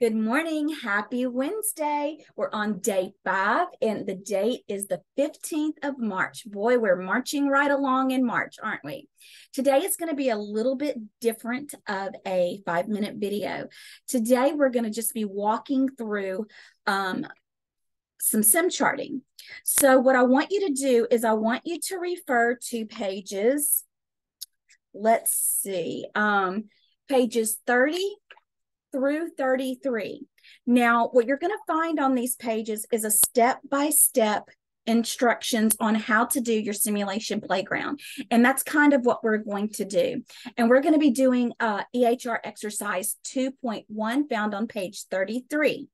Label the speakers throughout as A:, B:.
A: Good morning. Happy Wednesday. We're on day 5, and the date is the 15th of March. Boy, we're marching right along in March, aren't we? Today is going to be a little bit different of a 5-minute video. Today, we're going to just be walking through some sim charting. So what I want you to do is I want you to refer to pages, let's see, pages 30 through 33. Now, what you're going to find on these pages is a step-by-step instructions on how to do your simulation playground. And that's kind of what we're going to do. And we're going to be doing EHR exercise 2.1 found on page 33.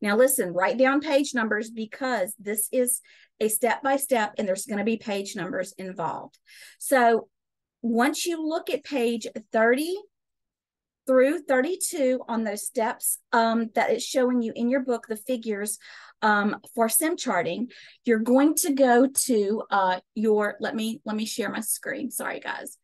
A: Now, listen, write down page numbers because this is a step-by-step and there's going to be page numbers involved. So once you look at page 30 through 32 on those steps that it's showing you in your book, the figures for sim charting, you're going to go to let me share my screen. Sorry, guys.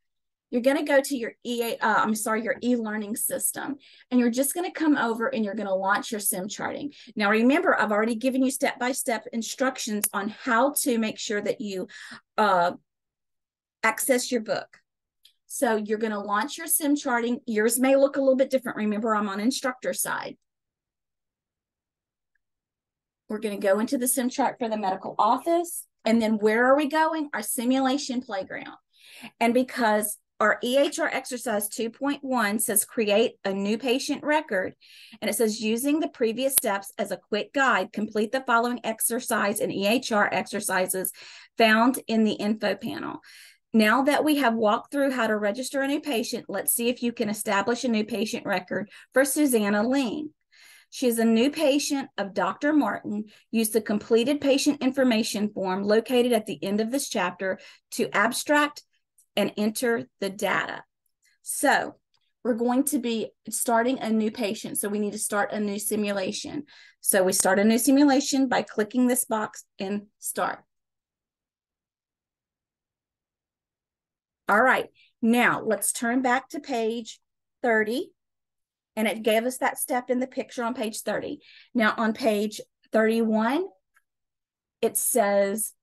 A: You're going to go to your your e-learning system, and you're just going to come over and you're going to launch your sim charting. Now, remember, I've already given you step-by-step instructions on how to make sure that you access your book. So you're going to launch your sim charting. Yours may look a little bit different. Remember, I'm on instructor side. We're going to go into the sim chart for the medical office. And then where are we going? Our simulation playground. And because our EHR exercise 2.1 says create a new patient record, and it says using the previous steps as a quick guide, complete the following exercise and EHR exercises found in the info panel. Now that we have walked through how to register a new patient, let's see if you can establish a new patient record for Susanna Ling. She is a new patient of Dr. Martin. Use the completed patient information form located at the end of this chapter to abstract and enter the data. So we're going to be starting a new patient. So we need to start a new simulation. So we start a new simulation by clicking this box and start. All right, now let's turn back to page 30, and it gave us that step in the picture on page 30. Now on page 31, it says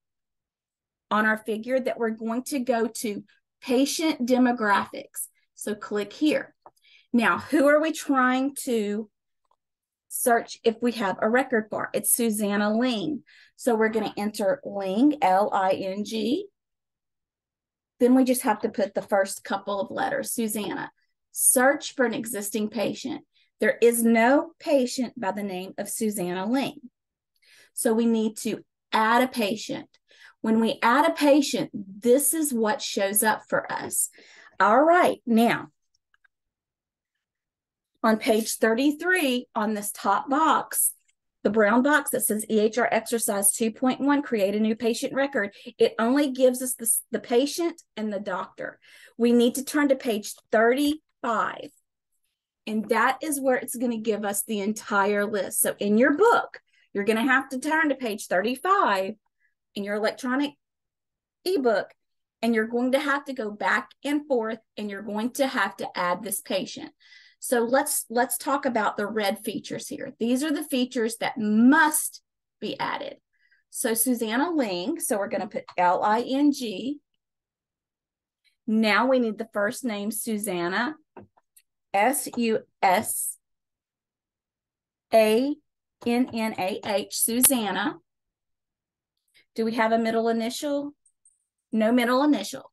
A: on our figure that we're going to go to patient demographics. So click here. Now, who are we trying to search if we have a record for? It's Susanna Ling. So we're going to enter Ling, L-I-N-G. Then we just have to put the first couple of letters, Susanna. Search for an existing patient. There is no patient by the name of Susanna Ling. So we need to add a patient. When we add a patient, this is what shows up for us. All right, now, on page 33, on this top box, the brown box that says EHR exercise 2.1, create a new patient record, it only gives us the patient and the doctor. We need to turn to page 35, and that is where it's going to give us the entire list. So in your book, you're going to have to turn to page 35 in your electronic ebook, and you're going to have to go back and forth, and you're going to have to add this patient. So let's talk about the red features here. These are the features that must be added. So Susanna Ling, so we're going to put L-I-N-G. Now we need the first name, Susanna, S-U-S-A-N-N-A-H, Susanna. Do we have a middle initial? No middle initial.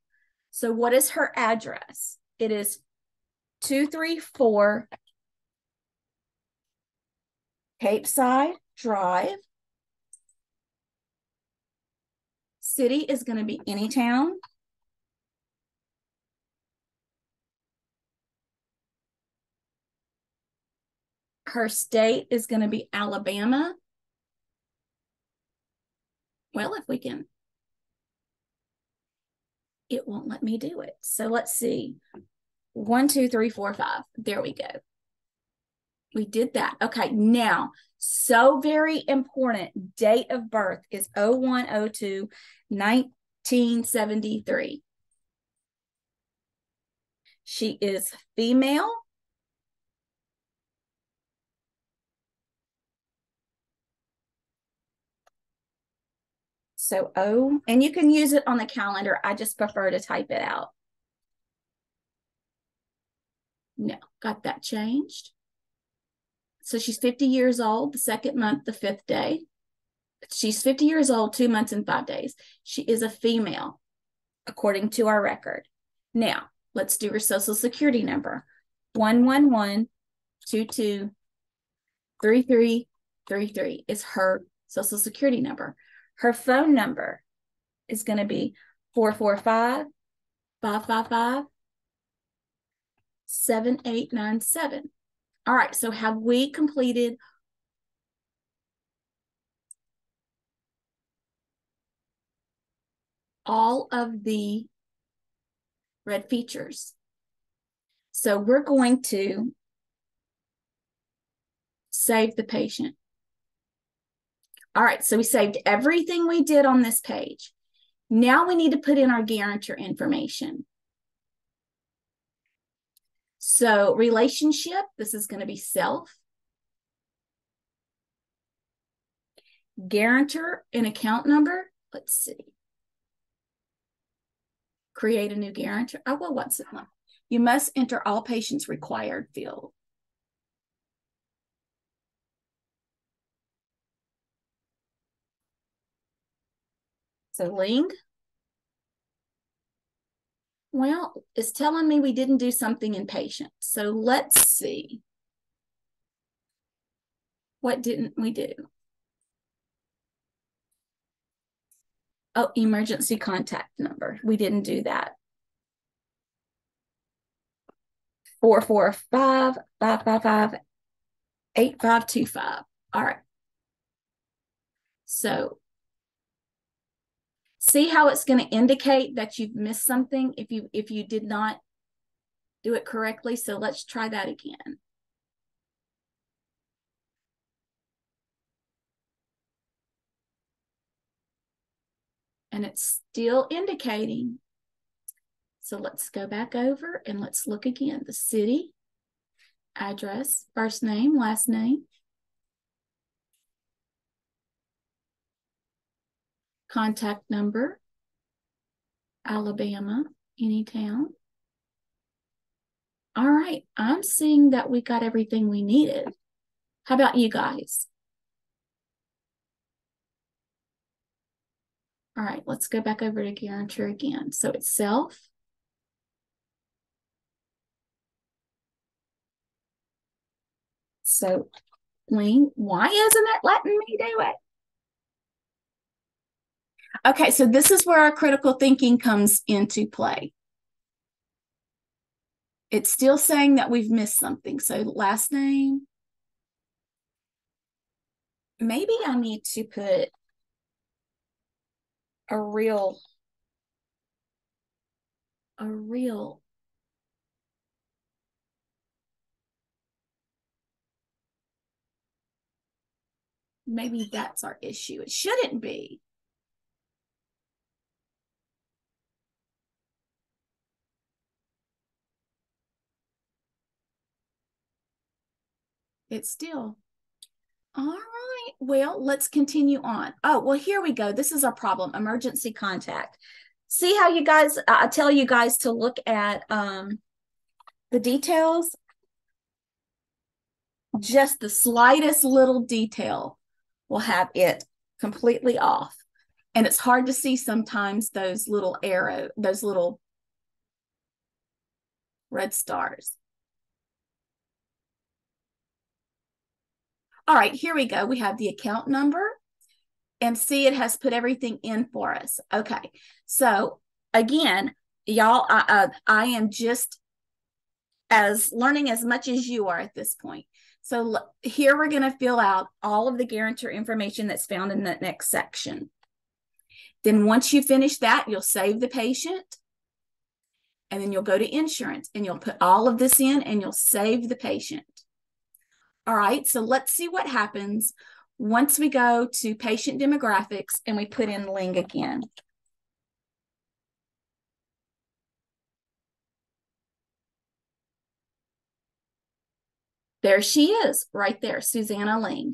A: So what is her address? It is 234 Cape Side Drive. City is going to be Anytown. Her state is going to be Alabama. Well, if we can, it won't let me do it. So let's see. 1, 2, 3, 4, 5. There we go. We did that. Okay, now, so very important, date of birth is 01/02/1973. She is female. So O, and you can use it on the calendar. I just prefer to type it out. No, got that changed. So she's 50 years old, the second month, the 5th day. She's 50 years old, 2 months and 5 days. She is a female, according to our record. Now, let's do her social security number. 111-22-3333 is her social security number. Her phone number is going to be 445-555-7897. All right, so have we completed all of the red features? So we're going to save the patient. All right, so we saved everything we did on this page. Now we need to put in our guarantor information. So relationship, this is going to be self. Guarantor and account number, let's see. Create a new guarantor. Oh, well, what's it like? You must enter all patients required field. So Ling. Well, it's telling me we didn't do something in patient. So let's see. What didn't we do? Oh, emergency contact number. We didn't do that. 445-555-8525. All right. So see how it's going to indicate that you've missed something if you did not do it correctly. So let's try that again. And it's still indicating. So let's go back over and let's look again. The city, address, first name, last name, contact number, Alabama, any town. All right, I'm seeing that we got everything we needed. How about you guys? All right, let's go back over to guarantor again. So it's self. So Ling, why isn't it letting me do it? Okay, so this is where our critical thinking comes into play. It's still saying that we've missed something. So last name. Maybe I need to put a real, maybe that's our issue. It shouldn't be. It's still. All right. Well, let's continue on. Oh, well, here we go. This is our problem, emergency contact. See how you guys, I tell you guys to look at the details? Just the slightest little detail will have it completely off. And it's hard to see sometimes those little those little red stars. All right, here we go. We have the account number and see it has put everything in for us. Okay, so again, y'all, I am just as learning as much as you are at this point. So here we're going to fill out all of the guarantor information that's found in the next section. Then once you finish that, you'll save the patient. And then you'll go to insurance and you'll put all of this in and you'll save the patient. All right, so let's see what happens once we go to patient demographics and we put in Ling again. There she is, right there, Susanna Ling.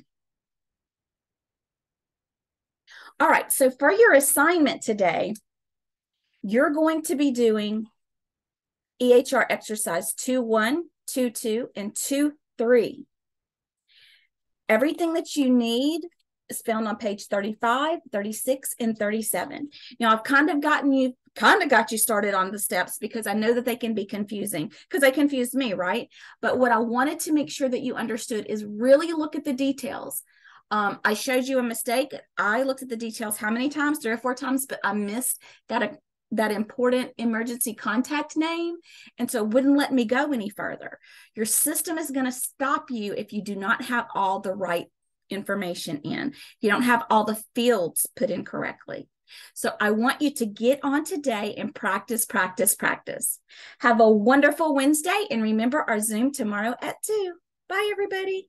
A: All right, so for your assignment today, you're going to be doing EHR exercise 2.1, 2.2, and 2.3. Everything that you need is found on page 35, 36, and 37. Now, I've kind of got you started on the steps because I know that they can be confusing because they confused me, right? But what I wanted to make sure that you understood is really look at the details. I showed you a mistake. I looked at the details how many times? 3 or 4 times, but I missed that important emergency contact name. And so it wouldn't let me go any further. Your system is going to stop you if you do not have all the right information in. You don't have all the fields put in correctly. So I want you to get on today and practice, practice, practice. Have a wonderful Wednesday. And remember our Zoom tomorrow at 2. Bye, everybody.